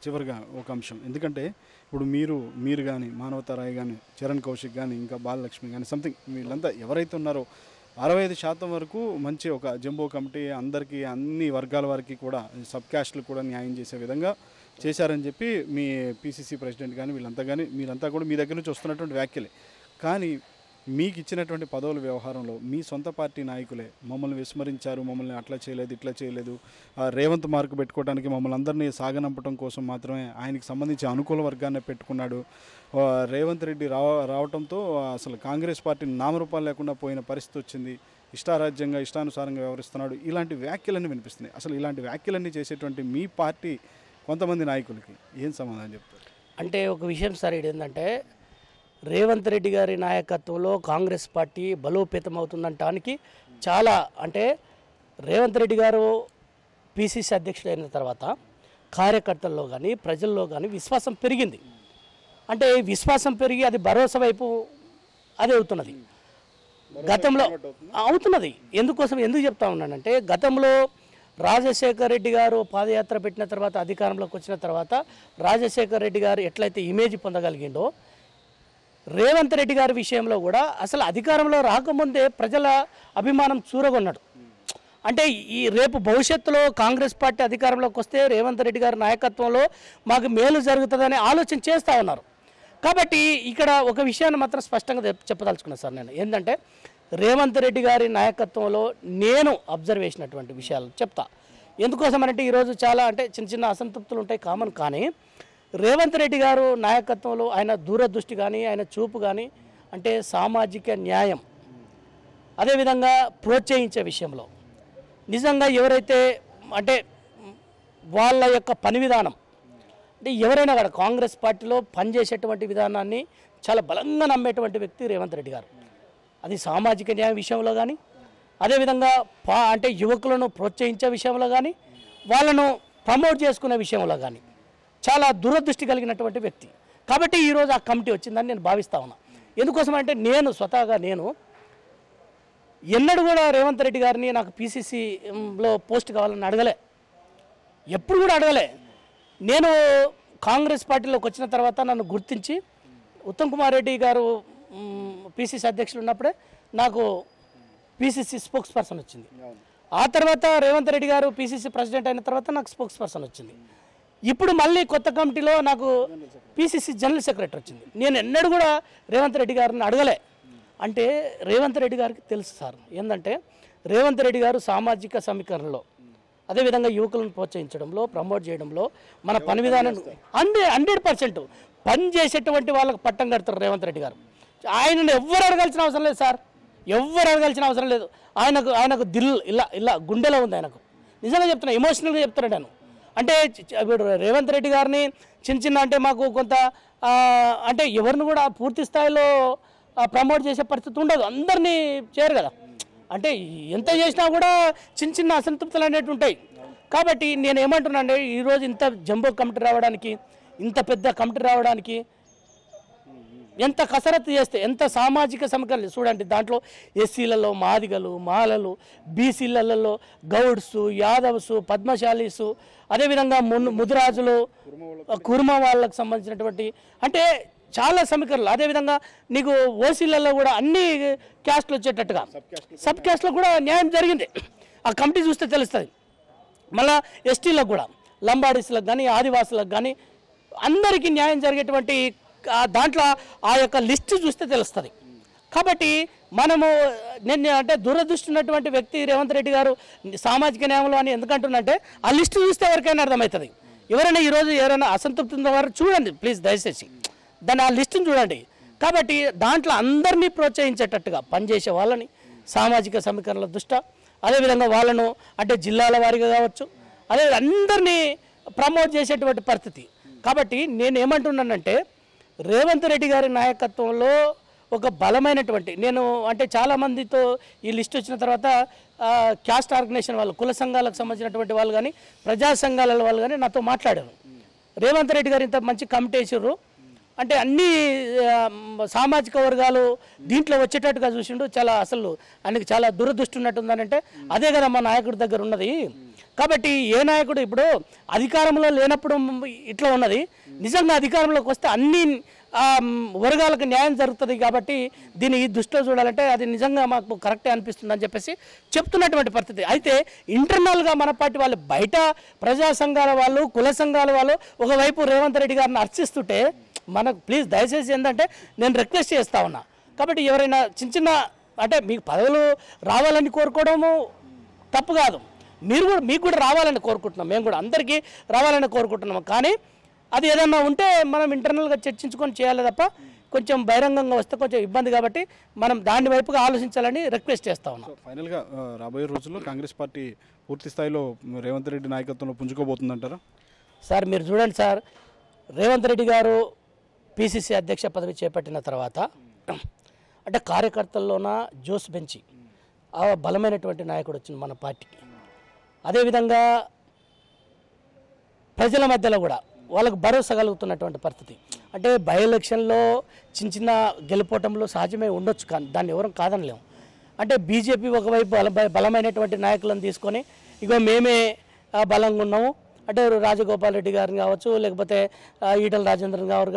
చివరిగా ఒక అంశం, ఎందుకంటే ఇప్పుడు మీరు కానీ మానవతారాయ్ కానీ చరణ్ కౌశిక్ కానీ ఇంకా బాలలక్ష్మి కానీ సంథింగ్ వీళ్ళంతా ఎవరైతే ఉన్నారో 65% వరకు మంచి ఒక జంబో కమిటీ అందరికీ అన్ని వర్గాల వారికి కూడా సబ్ క్యాస్ట్లు కూడా న్యాయం చేసే విధంగా చేశారని చెప్పి మీ పీసీసీ ప్రెసిడెంట్ కానీ మీరంతా కూడా మీ దగ్గర నుంచి వస్తున్నటువంటి వ్యాఖ్యలే. కానీ మీకు ఇచ్చినటువంటి పదవుల వ్యవహారంలో మీ సొంత పార్టీ నాయకులే మమ్మల్ని విస్మరించారు, మమ్మల్ని అట్లా చేయలేదు ఇట్లా చేయలేదు, రేవంత్ మార్కు పెట్టుకోవడానికి మమ్మల్ని అందరినీ సాగనంపడం కోసం మాత్రమే ఆయనకి సంబంధించి అనుకూల వర్గాన్ని పెట్టుకున్నాడు, రేవంత్ రెడ్డి రావడంతో అసలు కాంగ్రెస్ పార్టీ నామరూపాలు లేకుండా పోయిన పరిస్థితి వచ్చింది, ఇష్టారాజ్యంగా ఇష్టానుసారంగా వ్యవహరిస్తున్నాడు, ఇలాంటి వ్యాఖ్యలన్నీ వినిపిస్తున్నాయి. అసలు ఇలాంటి వ్యాఖ్యలన్నీ చేసేటువంటి మీ పార్టీ కొంతమంది నాయకులకి ఏం సమాధానం చెప్తారు? అంటే ఒక విషయం సార్ ఏంటంటే రేవంత్ రెడ్డి గారి నాయకత్వంలో కాంగ్రెస్ పార్టీ బలోపేతం అవుతుందంటానికి చాలా అంటే రేవంత్ రెడ్డి గారు పిసిసి అధ్యక్షుడు అయిన తర్వాత కార్యకర్తల్లో కానీ ప్రజల్లో కానీ విశ్వాసం పెరిగింది. అంటే విశ్వాసం పెరిగి అది భరోసా వైపు అది అవుతున్నది, గతంలో అవుతున్నది. ఎందుకు చెప్తా ఉన్నానంటే గతంలో రాజశేఖర్ రెడ్డి గారు పాదయాత్ర పెట్టిన తర్వాత అధికారంలోకి వచ్చిన తర్వాత రాజశేఖర్ రెడ్డి గారు ఎట్లయితే ఇమేజ్ పొందగలిగిండో రేవంత్ రెడ్డి గారి విషయంలో కూడా అసలు అధికారంలో రాకముందే ప్రజల అభిమానం చూరగొన్నాడు. అంటే ఈ రేపు భవిష్యత్తులో కాంగ్రెస్ పార్టీ అధికారంలోకి వస్తే రేవంత్ రెడ్డి గారి నాయకత్వంలో మాకు మేలు జరుగుతుందనే ఆలోచన చేస్తూ ఉన్నారు. కాబట్టి ఇక్కడ ఒక విషయాన్ని మాత్రం స్పష్టంగా చెప్పదలుచుకున్నాను సార్ నేను, ఏంటంటే రేవంత్ రెడ్డి గారి నాయకత్వంలో నేను అబ్జర్వ్ చేసినటువంటి విషయాలు చెప్తా. ఎందుకోసం అంటే ఈరోజు చాలా అంటే చిన్న అసంతృప్తులు ఉంటాయి కామన్, కానీ రేవంత్ రెడ్డి గారు నాయకత్వంలో ఆయన దూరదృష్టి కానీ ఆయన చూపు కానీ అంటే సామాజిక న్యాయం అదేవిధంగా ప్రోత్సహించే విషయంలో నిజంగా ఎవరైతే అంటే వాళ్ళ యొక్క పని విధానం అంటే ఎవరైనా కూడా కాంగ్రెస్ పార్టీలో పనిచేసేటువంటి విధానాన్ని చాలా బలంగా నమ్మేటువంటి వ్యక్తి రేవంత్ రెడ్డి గారు. అది సామాజిక న్యాయం విషయంలో కానీ అదేవిధంగా అంటే యువకులను ప్రోత్సహించే విషయంలో కానీ వాళ్ళను ప్రమోట్ చేసుకునే విషయంలో కానీ చాలా దూరదృష్టి కలిగినటువంటి వ్యక్తి. కాబట్టి ఈరోజు ఆ కమిటీ వచ్చిందని నేను భావిస్తా ఉన్నా. ఎందుకోసం అంటే నేను స్వతహాగా ఎన్నడూ కూడా రేవంత్ రెడ్డి గారిని నాకు పీసీసీలో పోస్ట్ కావాలని అడగలే, ఎప్పుడు కూడా అడగలే. నేను కాంగ్రెస్ పార్టీలోకి వచ్చిన తర్వాత నన్ను గుర్తించి ఉత్తమ్ కుమార్ రెడ్డి గారు పీసీసీ అధ్యక్షులు ఉన్నప్పుడే నాకు పీసీసీ స్పోక్స్ పర్సన్ వచ్చింది. ఆ తర్వాత రేవంత్ రెడ్డి గారు పీసీసీ ప్రెసిడెంట్ అయిన తర్వాత నాకు స్పోక్స్ పర్సన్ వచ్చింది. ఇప్పుడు మళ్ళీ కొత్త కమిటీలో నాకు పీసీసీ జనరల్ సెక్రటరీ వచ్చింది. నేను ఎన్నడూ కూడా రేవంత్ రెడ్డి గారిని అడగలే. అంటే రేవంత్ రెడ్డి గారికి తెలుసు సార్ ఏంటంటే రేవంత్ రెడ్డి గారు సామాజిక సమీకరణలో అదేవిధంగా యువకులను ప్రోత్సహించడంలో ప్రమోట్ చేయడంలో మన పని విధానం 100% పని చేసేటువంటి వాళ్ళకు పట్టం కడతారు రేవంత్ రెడ్డి గారు. ఆయనను ఎవ్వరు అడగాల్సిన అవసరం లేదు సార్, ఎవ్వరు అడగాల్సిన అవసరం లేదు. ఆయనకు దిల్ ఇలా గుండెలో ఉంది. ఆయనకు నిజంగా చెప్తున్నా, ఎమోషనల్గా చెప్తున్నాడు నేను. అంటే ఇప్పుడు రేవంత్ రెడ్డి గారిని చిన్న అంటే మాకు కొంత అంటే ఎవరిని కూడా పూర్తి స్థాయిలో ప్రమోట్ చేసే పరిస్థితి ఉండదు, అందరినీ చేయరు కదా. అంటే ఎంత చేసినా కూడా చిన్న అసంతృప్తులు అనేవి ఉంటాయి. కాబట్టి నేను ఏమంటున్నా అంటే ఈరోజు ఇంత జంబో కమిటీ రావడానికి, ఇంత పెద్ద కమిటీ రావడానికి ఎంత కసరత్తు చేస్తే ఎంత సామాజిక సమీకరణ చూడండి. దాంట్లో ఎస్సీలలో మాదిగలు, మాలలు, బీసీలలో గౌడ్సు, యాదవ్సు, పద్మశాలీసు, అదేవిధంగా ముదిరాజులు, కుర్మ వాళ్ళకు సంబంధించినటువంటి అంటే చాలా సమీకరణలు. అదేవిధంగా నీకు ఓసీలలో కూడా అన్ని క్యాస్ట్లు వచ్చేటట్టుగా సబ్ క్యాస్ట్లో కూడా న్యాయం జరిగింది. ఆ కమిటీ చూస్తే తెలుస్తుంది. మళ్ళీ ఎస్టీలకు కూడా లంబాడీస్లకు కానీ ఆదివాసులకు కానీ అందరికీ న్యాయం జరిగేటువంటి దాంట్లో ఆ యొక్క లిస్టు చూస్తే తెలుస్తుంది. కాబట్టి మనము నేను అంటే దురదృష్టి ఉన్నటువంటి వ్యక్తి రేవంత్ రెడ్డి గారు సామాజిక న్యాయంలో అని ఎందుకంటున్నంటే ఆ లిస్టు చూస్తే ఎవరికైనా అర్థమవుతుంది. ఎవరైనా ఈరోజు ఎవరైనా అసంతృప్తి ఉన్న వారు చూడండి ప్లీజ్, దయచేసి దాన్ని ఆ లిస్టును చూడండి. కాబట్టి దాంట్లో అందరినీ ప్రోత్సహించేటట్టుగా పనిచేసే వాళ్ళని సామాజిక సమీకరణల దృష్ట్యా అదేవిధంగా వాళ్ళను అంటే జిల్లాల వారీగా కావచ్చు అదే అందరినీ ప్రమోట్ చేసేటువంటి పరిస్థితి. కాబట్టి నేను ఏమంటున్నానంటే రేవంత్ రెడ్డి గారి నాయకత్వంలో ఒక బలమైనటువంటి నేను అంటే చాలామందితో ఈ లిస్ట్ వచ్చిన తర్వాత క్యాస్ట్ ఆర్గనైజేషన్ వాళ్ళు, కుల సంఘాలకు సంబంధించినటువంటి వాళ్ళు కానీ ప్రజా సంఘాల వాళ్ళు కానీ నాతో మాట్లాడారు. రేవంత్ రెడ్డి గారు ఇంత మంచి కమిటీ వేసారు అంటే అన్ని సామాజిక వర్గాలు దీంట్లో వచ్చేటట్టుగా చూసిండు. చాలా అసలు ఆయనకి చాలా దురదృష్టి ఉన్నట్టుందనంటే అదే కదా మా నాయకుడి దగ్గర ఉన్నది. కాబట్టి ఏ నాయకుడు ఇప్పుడు అధికారంలో లేనప్పుడు ఇట్లా ఉన్నది, నిజంగా అధికారంలోకి వస్తే అన్ని వర్గాలకు న్యాయం జరుగుతుంది. కాబట్టి దీన్ని ఈ దృష్టిలో చూడాలంటే అది నిజంగా మాకు కరెక్టే అనిపిస్తుంది అని చెప్పేసి చెప్తున్నటువంటి పరిస్థితి. అయితే ఇంటర్నల్గా మన పార్టీ వాళ్ళు, బయట ప్రజా సంఘాల వాళ్ళు, కుల సంఘాల వాళ్ళు ఒకవైపు రేవంత్ రెడ్డి గారిని అర్చిస్తుంటే మనకు ప్లీజ్ దయచేసి ఏంటంటే నేను రిక్వెస్ట్ చేస్తా ఉన్నా. కాబట్టి ఎవరైనా చిన్న చిన్న అంటే మీకు పదవులు రావాలని కోరుకోవడము తప్పు కాదు, మీకు కూడా రావాలని కోరుకుంటున్నాం, మేము కూడా అందరికీ రావాలని కోరుకుంటున్నాము. కానీ అది ఏదన్నా ఉంటే మనం ఇంటర్నల్గా చర్చించుకొని చేయాలి తప్ప కొంచెం బహిరంగంగా వస్తే కొంచెం ఇబ్బంది. కాబట్టి మనం దాని వైపుగా ఆలోచించాలని రిక్వెస్ట్ చేస్తా ఉన్నాం. ఫైనల్గా రాబోయే రోజుల్లో కాంగ్రెస్ పార్టీ పూర్తి స్థాయిలో రేవంత్ రెడ్డి నాయకత్వంలో పుంజుకోబోతుందంటారా? సార్ మీరు చూడండి సార్, రేవంత్ రెడ్డి గారు పిసిసి అధ్యక్ష పదవి చేపట్టిన తర్వాత అంటే కార్యకర్తల్లోన జోస్ పెంచి ఆ బలమైనటువంటి నాయకుడు వచ్చింది మన పార్టీకి. అదేవిధంగా ప్రజల మధ్యలో కూడా వాళ్ళకు భరోసా కలుగుతున్నటువంటి పరిస్థితి. అంటే బై ఎలక్షన్లో చిన్న చిన్న గెలుపోవటంలో సహజమే ఉండొచ్చు, కానీ దాన్ని ఎవరం కాదనలేము. అంటే బీజేపీ ఒకవైపు బలమైనటువంటి నాయకులను తీసుకొని ఇగో మేమే బలంగా ఉన్నాము అంటే రాజగోపాల్ రెడ్డి గారిని కావచ్చు, లేకపోతే ఈటల రాజేంద్రన్ గారు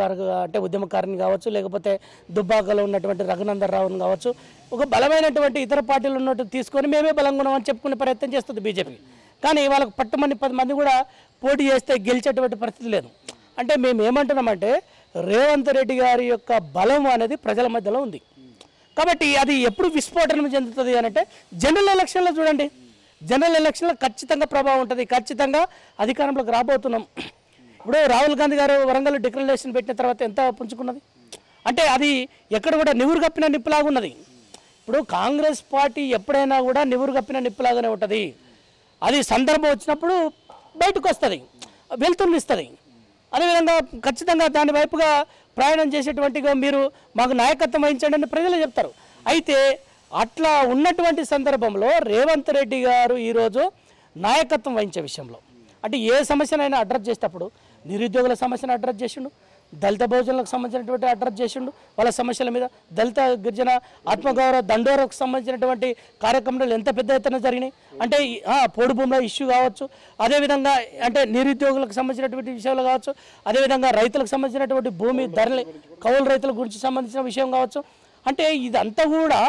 అంటే ఉద్యమకారిని కావచ్చు, లేకపోతే దుబ్బాకలో ఉన్నటువంటి రఘునందన్ రావుని కావచ్చు, ఒక బలమైనటువంటి ఇతర పార్టీలు ఉన్నట్టు తీసుకొని మేమే బలంగా ఉన్నామని చెప్పుకునే ప్రయత్నం చేస్తుంది బీజేపీ. కానీ వాళ్ళకు పట్టుమని 10 మంది కూడా పోటీ చేస్తే గెలిచేటువంటి పరిస్థితి లేదు. అంటే మేము ఏమంటున్నామంటే రేవంత్ రెడ్డి గారి యొక్క బలం అనేది ప్రజల మధ్యలో ఉంది. కాబట్టి అది ఎప్పుడు విస్ఫోటనం చెందుతుంది అని అంటే జనరల్ ఎలక్షన్లో చూడండి, జనరల్ ఎలక్షన్లో ఖచ్చితంగా ప్రభావం ఉంటుంది, ఖచ్చితంగా అధికారంలోకి రాబోతున్నాం. ఇప్పుడు రాహుల్ గాంధీ గారు వరంగల్ డిక్లరేషన్ పెట్టిన తర్వాత ఎంత పుంజుకున్నది అంటే అది ఎక్కడ కూడా నివురు కప్పిన నిప్పులాగా ఉన్నది. ఇప్పుడు కాంగ్రెస్ పార్టీ ఎప్పుడైనా కూడా నివురు కప్పిన నిప్పులాగానే ఉంటుంది. అది సందర్భం వచ్చినప్పుడు బయటకు వస్తుంది, వెళ్తున్నిస్తుంది. అదేవిధంగా ఖచ్చితంగా దాని వైపుగా ప్రయాణం చేసేటువంటిగా మీరు మాకు నాయకత్వం వహించండి అని ప్రజలు చెప్తారు. అయితే అట్లా ఉన్నటువంటి సందర్భంలో రేవంత్ రెడ్డి గారు ఈరోజు నాయకత్వం వహించే విషయంలో అంటే ఏ సమస్యనైనా అడ్రస్ చేసేటప్పుడు నిరుద్యోగుల సమస్యను అడ్రస్ చేసిండు, దళిత బహుజనులకు సంబంధించినటువంటి అడ్రస్ చేసిండు, వాళ్ళ సమస్యల మీద దళిత గిరిజన ఆత్మగౌరవ దండోరకు సంబంధించినటువంటి కార్యక్రమాలు ఎంత పెద్ద ఎత్తున జరిగినాయి. అంటే పోడు భూముల ఇష్యూ కావచ్చు, అదేవిధంగా అంటే నిరుద్యోగులకు సంబంధించినటువంటి విషయాలు కావచ్చు, అదేవిధంగా రైతులకు సంబంధించినటువంటి భూమి ధరలు కౌలు రైతుల గురించి సంబంధించిన విషయం కావచ్చు. అంటే ఇదంతా కూడా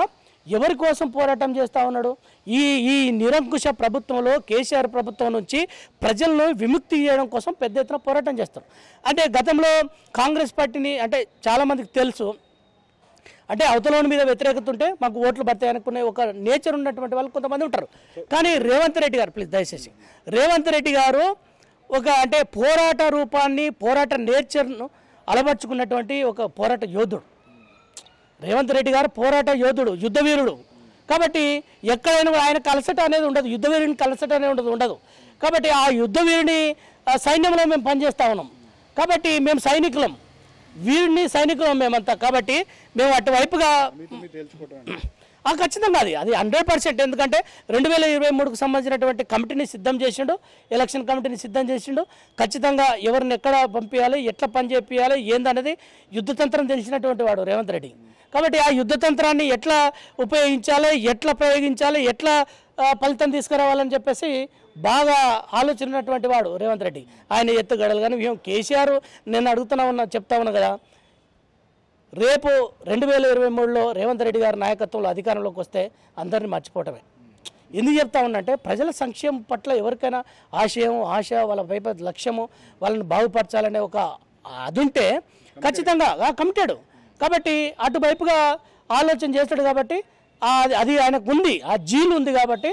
ఎవరి కోసం పోరాటం చేస్తూ ఉన్నాడు? ఈ నిరంకుశ ప్రభుత్వంలో కేసీఆర్ ప్రభుత్వం నుంచి ప్రజలను విముక్తి చేయడం కోసం పెద్ద ఎత్తున పోరాటం చేస్తారు. అంటే గతంలో కాంగ్రెస్ పార్టీని అంటే చాలామందికి తెలుసు, అంటే అవతలోని మీద వ్యతిరేకత ఉంటే మాకు ఓట్లు పడతాయి అనుకునే ఒక నేచర్ ఉన్నటువంటి వాళ్ళు కొంతమంది ఉంటారు. కానీ రేవంత్ రెడ్డి గారు ప్లీజ్ దయచేసి రేవంత్ రెడ్డి గారు ఒక అంటే పోరాట రూపాన్ని, పోరాట నేచర్ను అలవర్చుకున్నటువంటి ఒక పోరాట యోధుడు. రేవంత్ రెడ్డి గారు పోరాట యోధుడు, యుద్ధవీరుడు. కాబట్టి ఎక్కడైనా ఆయన కలసట అనేది ఉండదు, యుద్ధవీరుని కలసట అనేది ఉండదు. కాబట్టి ఆ యుద్ధవీరుని సైన్యంలో మేము పనిచేస్తూ ఉన్నాం. కాబట్టి మేము సైనికులం, వీరిని సైనికులం మేమంతా. కాబట్టి మేము అటువైపుగా ఖచ్చితంగా అది 100%. ఎందుకంటే 2023కు సంబంధించినటువంటి కమిటీని సిద్ధం చేసిండు, ఎలక్షన్ కమిటీని సిద్ధం చేసిండు. ఖచ్చితంగా ఎవరిని ఎక్కడ పంపించాలి, ఎట్లా పని చేయాలి ఏందనేది యుద్ధతంత్రం తెలిసినటువంటి వాడు రేవంత్ రెడ్డి. కాబట్టి ఆ యుద్ధతంత్రాన్ని ఎట్లా ఉపయోగించాలి, ఎట్లా ప్రయోగించాలి, ఎట్లా ఫలితం తీసుకురావాలని చెప్పేసి బాగా ఆలోచన ఉన్నటువంటి వాడు రేవంత్ రెడ్డి. ఆయన ఎత్తుగడలు కానీ కేసీఆర్ నేను చెప్తా ఉన్నా కదా, రేపు 2023లో రేవంత్ రెడ్డి గారి నాయకత్వంలో అధికారంలోకి వస్తే అందరినీ మర్చిపోవటమే. ఎందుకు చెప్తా ఉన్నంటే ప్రజల సంక్షేమం పట్ల ఎవరికైనా ఆశయం, ఆశ, వాళ్ళ వైపు లక్ష్యము, వాళ్ళని బాగుపరచాలనే ఒక అది ఉంటే ఖచ్చితంగా కమిటెడ్. కాబట్టి అటువైపుగా ఆలోచన చేస్తాడు. కాబట్టి అది ఆయనకు ఉంది, ఆ జీన్ ఉంది. కాబట్టి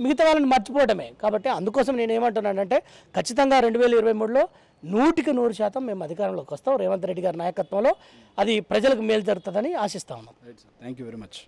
మిగతా వాళ్ళని మర్చిపోవడమే. కాబట్టి అందుకోసం నేను ఏమంటున్నానంటే ఖచ్చితంగా 2023లో 100% మేము అధికారంలోకి వస్తాం రేవంత్ రెడ్డి గారి నాయకత్వంలో. అది ప్రజలకు మేలు జరుగుతుందని ఆశిస్తా ఉన్నాం. Thank you very much.